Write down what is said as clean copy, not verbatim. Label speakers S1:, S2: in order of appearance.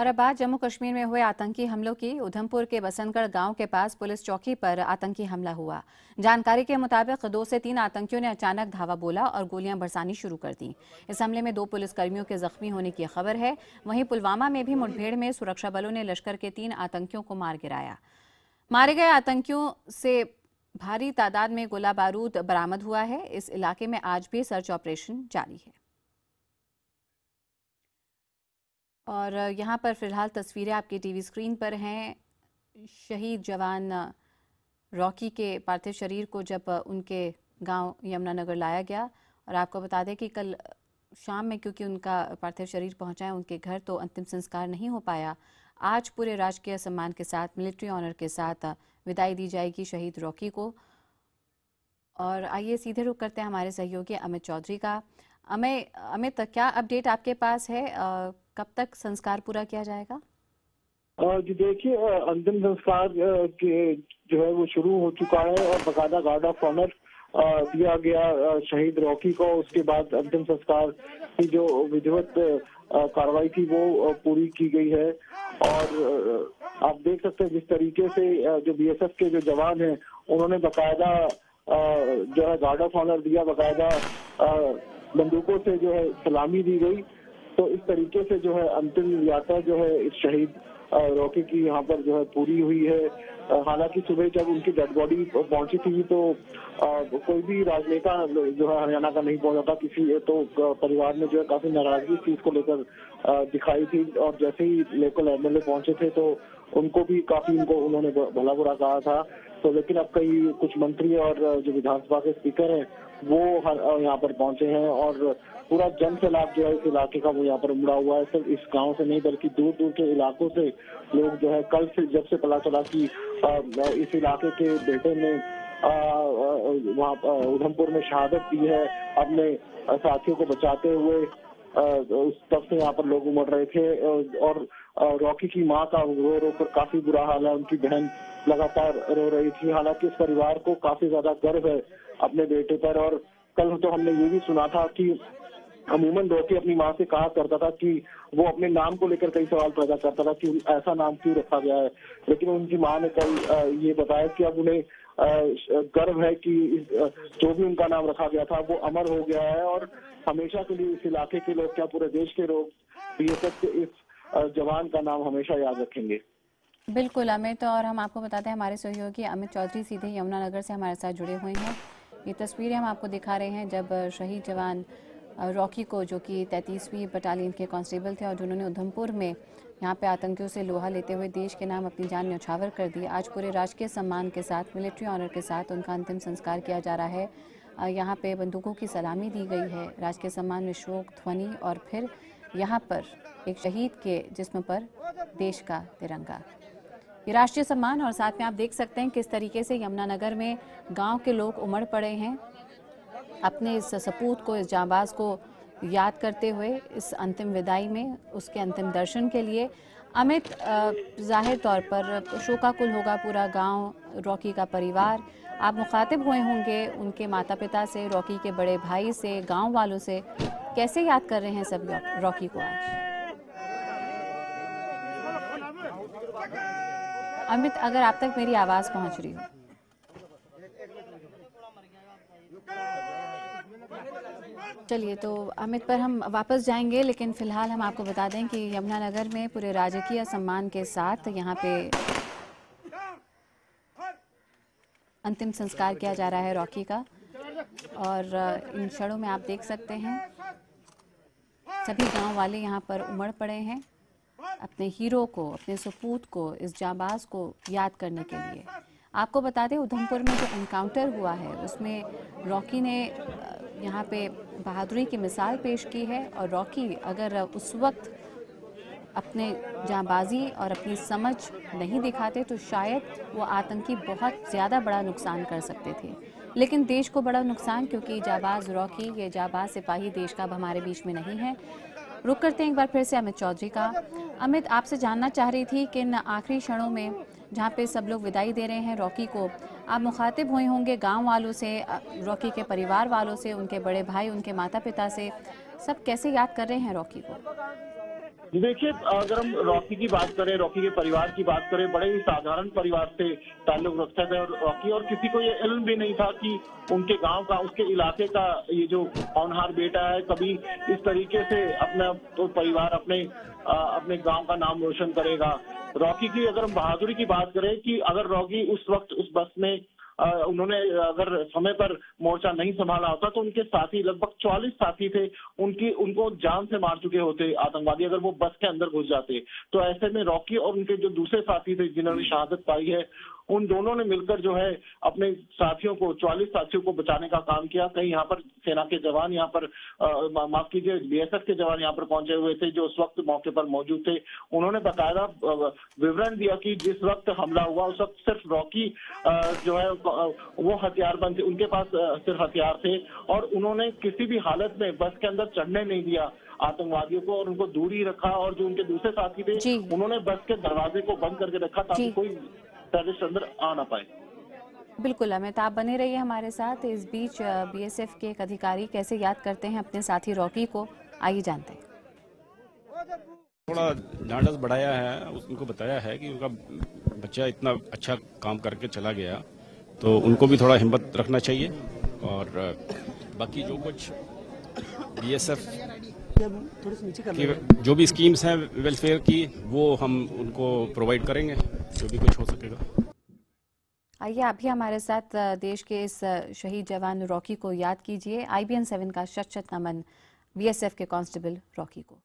S1: और अब बात जम्मू कश्मीर में हुए आतंकी हमलों की। उधमपुर के बसंतगढ़ गांव के पास पुलिस चौकी पर आतंकी हमला हुआ। जानकारी के मुताबिक 2 से 3 आतंकियों ने अचानक धावा बोला और गोलियां बरसानी शुरू कर दी। इस हमले में 2 पुलिसकर्मियों के जख्मी होने की खबर है। वहीं पुलवामा में भी मुठभेड़ में सुरक्षा बलों ने लश्कर के 3 आतंकियों को मार गिराया। मारे गए आतंकियों से भारी तादाद में गोला बारूद बरामद हुआ है। इस इलाके में आज भी सर्च ऑपरेशन जारी है। और यहाँ पर फिलहाल तस्वीरें आपकी टीवी स्क्रीन पर हैं। शहीद जवान रॉकी के पार्थिव शरीर को जब उनके गांव यमुनानगर लाया गया, और आपको बता दें कि कल शाम में क्योंकि उनका पार्थिव शरीर पहुंचा है उनके घर, तो अंतिम संस्कार नहीं हो पाया। आज पूरे राजकीय सम्मान के साथ, मिलिट्री ऑनर के साथ विदाई दी जाएगी शहीद रॉकी को। और आइए सीधे रुख करते हैं हमारे सहयोगी अमित चौधरी का। अमित, क्या अपडेट आपके पास है? कब तक संस्कार पूरा किया जाएगा?
S2: जी देखिए, अंतिम संस्कार के जो है वो शुरू हो चुका है और बकायदा गार्ड ऑफ ऑनर दिया गया शहीद रॉकी को। उसके बाद अंतिम संस्कार की जो विधिवत कार्रवाई थी वो पूरी की गई है। और आप देख सकते हैं जिस तरीके से जो बीएसएफ के जो जवान हैं उन्होंने बकायदा जो है गार्ड ऑफ ऑनर दिया, बकायदा बंदूकों से जो है सलामी दी गई। तो इस तरीके से जो है अंतिम यात्रा जो है इस शहीद रॉकी की यहाँ पर जो है पूरी हुई है। हालांकि सुबह जब उनकी डेड बॉडी पहुंची थी तो कोई भी राजनेता जो है हरियाणा का नहीं पहुंचा था। किसी तो परिवार में जो है काफी नाराजगी इस चीज को लेकर दिखाई थी। और जैसे ही लोकल एमएलए पहुंचे थे तो उनको भी काफी उन्होंने भला बुरा कहा था। तो लेकिन अब कुछ मंत्री और जो विधानसभा के स्पीकर हैं वो यहाँ पर पहुंचे हैं और पूरा जन सैलाब जो है इस इलाके का वो यहाँ पर उमड़ा हुआ है। सिर्फ इस गांव से नहीं बल्कि दूर दूर के इलाकों से लोग जो है कल से जब से पता चला कि इस इलाके के बेटे ने वहाँ उधमपुर में शहादत दी है अपने साथियों को बचाते हुए, उस तब से यहाँ पर लोग उमड़ रहे थे। और रॉकी की माँ का रो रो कर काफी बुरा हाल है, उनकी बहन लगातार रो रही थी। हालांकि इस परिवार को काफी ज्यादा गर्व है अपने बेटे पर। और कल तो हमने ये भी सुना था कि अमूमन रॉकी अपनी माँ से कहा करता था कि वो अपने नाम को लेकर कई सवाल पैदा करता था कि ऐसा नाम क्यों रखा गया है, लेकिन उनकी माँ ने कल ये बताया कि अब उन्हें गर्व है कि जो भी उनका नाम रखा गया था वो अमर हो गया है और हमेशा के लिए इस इलाके के लोग, क्या पूरे देश के लोग बीएसएफ के इस जवान का नाम हमेशा याद रखेंगे।
S1: बिल्कुल अमित, और हम आपको बताते हैं हमारे सहयोगी अमित चौधरी सीधे यमुनानगर से हमारे साथ जुड़े हुए हैं। ये तस्वीरें हम आपको दिखा रहे हैं जब शहीद जवान रॉकी को, जो कि 33वीं बटालियन के कांस्टेबल थे और जिन्होंने उधमपुर में यहाँ पे आतंकियों से लोहा लेते हुए देश के नाम अपनी जान न्यौछावर कर दी, आज पूरे राजकीय सम्मान के साथ, मिलिट्री ऑनर के साथ उनका अंतिम संस्कार किया जा रहा है। यहाँ पे बंदूकों की सलामी दी गई है, राजकीय सम्मान में शोक ध्वनि, और फिर यहाँ पर एक शहीद के जिस्म पर देश का तिरंगा, ये राष्ट्रीय सम्मान। और साथ में आप देख सकते हैं किस तरीके से यमुनानगर में गांव के लोग उमड़ पड़े हैं अपने इस सपूत को, इस जांबाज को याद करते हुए इस अंतिम विदाई में, उसके अंतिम दर्शन के लिए। अमित, जाहिर तौर पर शोकाकुल होगा पूरा गांव, रॉकी का परिवार। आप मुखातिब हुए होंगे उनके माता पिता से, रॉकी के बड़े भाई से, गांव वालों से, कैसे याद कर रहे हैं सब रॉकी को आज? अमित, अगर आप तक मेरी आवाज पहुंच रही हो। चलिए, तो अमित पर हम वापस जाएंगे, लेकिन फिलहाल हम आपको बता दें कि यमुनानगर में पूरे राजकीय सम्मान के साथ यहाँ पे अंतिम संस्कार किया जा रहा है रॉकी का। और इन क्षणों में आप देख सकते हैं सभी गांव वाले यहाँ पर उमड़ पड़े हैं अपने हीरो को, अपने सपूत को, इस जांबाज को याद करने के लिए। आपको बता दें उधमपुर में जो एनकाउंटर हुआ है उसमें रॉकी ने यहाँ पे बहादुरी की मिसाल पेश की है। और रॉकी अगर उस वक्त अपने जांबाजी और अपनी समझ नहीं दिखाते तो शायद वो आतंकी बहुत ज़्यादा बड़ा नुकसान कर सकते थे, लेकिन देश को बड़ा नुकसान, क्योंकि जाबाज रॉकी, ये जाबाज सिपाही देश का अब हमारे बीच में नहीं है। रुक करते हैं एक बार फिर से अमित चौधरी का। अमित, आपसे जानना चाह रही थी कि इन आखिरी क्षणों में जहाँ पे सब लोग विदाई दे रहे हैं रॉकी को, आप मुखातिब हुए होंगे गांव वालों से, रॉकी के परिवार वालों से, उनके बड़े भाई, उनके माता पिता से, सब कैसे याद कर रहे हैं रॉकी को?
S2: देखिए, अगर हम रॉकी की बात करें, रॉकी के परिवार की बात करें, बड़े ही साधारण परिवार से ताल्लुक रखता था रॉकी, और किसी को ये इल्म भी नहीं था कि उनके गांव का, उसके इलाके का ये जो होनहार बेटा है कभी इस तरीके से अपना तो परिवार, अपने गांव का नाम रोशन करेगा। रॉकी की अगर हम बहादुरी की बात करें कि अगर रॉकी उस वक्त उस बस में उन्होंने अगर समय पर मोर्चा नहीं संभाला होता तो उनके साथी, लगभग 44 साथी थे, उनको जान से मार चुके होते आतंकवादी अगर वो बस के अंदर घुस जाते। तो ऐसे में रॉकी और उनके जो दूसरे साथी थे जिन्होंने शहादत पाई है, उन दोनों ने मिलकर जो है अपने साथियों को, 44 साथियों को बचाने का काम किया। कहीं यहाँ पर सेना के जवान, यहाँ पर माफ कीजिए, बीएसएफ के जवान यहाँ पर पहुंचे हुए थे जो उस वक्त मौके पर मौजूद थे। उन्होंने बकायदा विवरण दिया कि जिस वक्त हमला हुआ उस वक्त सिर्फ रॉकी जो है वो हथियारबंद थे, उनके पास सिर्फ हथियार थे, और उन्होंने किसी भी हालत में बस के अंदर चढ़ने नहीं दिया आतंकवादियों को, और उनको दूरी रखा। और जो उनके दूसरे साथी थे उन्होंने बस के दरवाजे को बंद करके रखा ताकि कोई टेररिस्ट अंदर आ ना पाए।
S1: बिल्कुल अमित, आप बने रहिए हमारे साथ। इस बीच बीएसएफ के एक अधिकारी कैसे याद करते हैं अपने साथी रॉकी को, आइए जानते हैं।
S3: थोड़ा ढांढस बढ़ाया है, उनको बताया है कि उनका बच्चा इतना अच्छा काम करके चला गया तो उनको भी थोड़ा हिम्मत रखना चाहिए, और बाकी जो कुछ बीएसएफ की जो भी स्कीम्स हैं वेलफेयर की, वो हम उनको प्रोवाइड करेंगे जो भी कुछ हो सकेगा।
S1: आइए आप भी हमारे साथ देश के इस शहीद जवान रॉकी को याद कीजिए। IBN 7 का शत शत नमन बीएसएफ के कांस्टेबल रॉकी को।